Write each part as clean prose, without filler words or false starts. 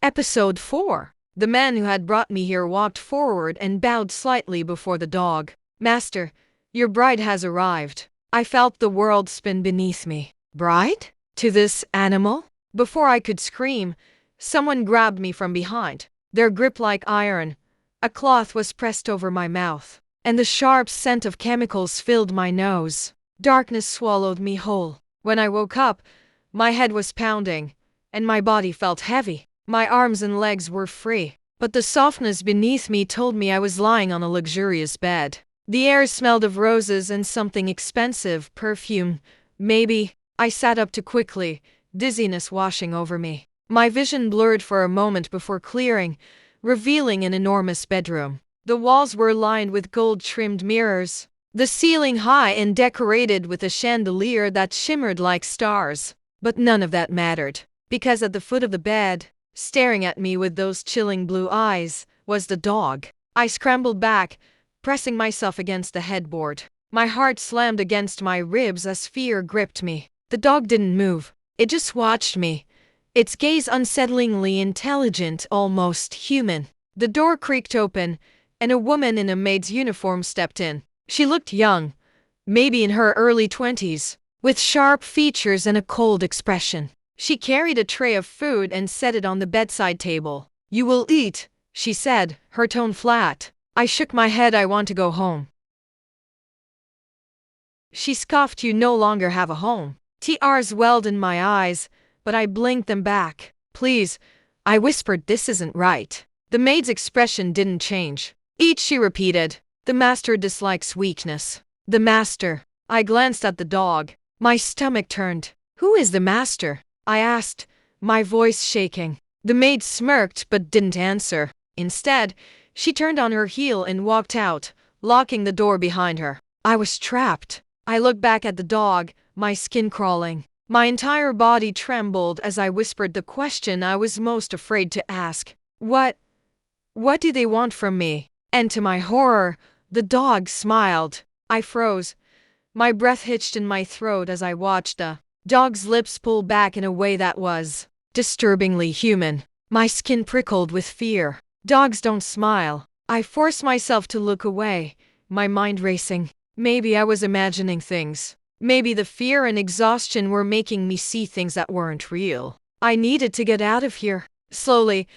Episode 4. The man who had brought me here walked forward and bowed slightly before the dog. "Master, your bride has arrived." I felt the world spin beneath me. Bride? To this animal? Before I could scream, someone grabbed me from behind. Their grip like iron. A cloth was pressed over my mouth, and the sharp scent of chemicals filled my nose. Darkness swallowed me whole. When I woke up, my head was pounding, and my body felt heavy. My arms and legs were free, but the softness beneath me told me I was lying on a luxurious bed. The air smelled of roses and something expensive, perfume, maybe. I sat up too quickly, dizziness washing over me. My vision blurred for a moment before clearing, revealing an enormous bedroom. The walls were lined with gold-trimmed mirrors, the ceiling high and decorated with a chandelier that shimmered like stars. But none of that mattered, because at the foot of the bed, staring at me with those chilling blue eyes, was the dog. I scrambled back, pressing myself against the headboard. My heart slammed against my ribs as fear gripped me. The dog didn't move. It just watched me, its gaze unsettlingly intelligent, almost human. The door creaked open, and a woman in a maid's uniform stepped in. She looked young, maybe in her early 20s, with sharp features and a cold expression. She carried a tray of food and set it on the bedside table. "You will eat," she said, her tone flat. I shook my head. "I want to go home." She scoffed. "You no longer have a home." Tears welled in my eyes, but I blinked them back. "Please," I whispered, "this isn't right." The maid's expression didn't change. "Eat," she repeated. "The master dislikes weakness." The master. I glanced at the dog. My stomach turned. "Who is the master?" I asked, my voice shaking. The maid smirked but didn't answer. Instead, she turned on her heel and walked out, locking the door behind her. I was trapped. I looked back at the dog, my skin crawling. My entire body trembled as I whispered the question I was most afraid to ask. What do they want from me?" And to my horror, the dog smiled. I froze. My breath hitched in my throat as I watched the dog's lips pull back in a way that was disturbingly human. My skin prickled with fear. Dogs don't smile. I forced myself to look away, my mind racing. Maybe I was imagining things. Maybe the fear and exhaustion were making me see things that weren't real. I needed to get out of here. Slowly,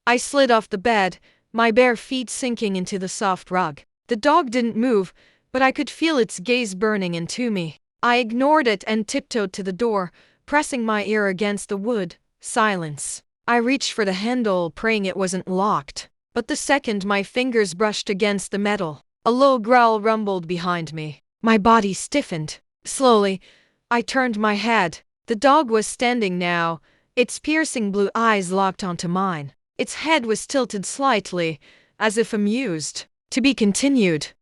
I slid off the bed, my bare feet sinking into the soft rug. The dog didn't move, but I could feel its gaze burning into me. I ignored it and tiptoed to the door, pressing my ear against the wood. Silence. I reached for the handle, praying it wasn't locked. But the second my fingers brushed against the metal, a low growl rumbled behind me. My body stiffened. Slowly, I turned my head. The dog was standing now, its piercing blue eyes locked onto mine. Its head was tilted slightly, as if amused. "To be continued,"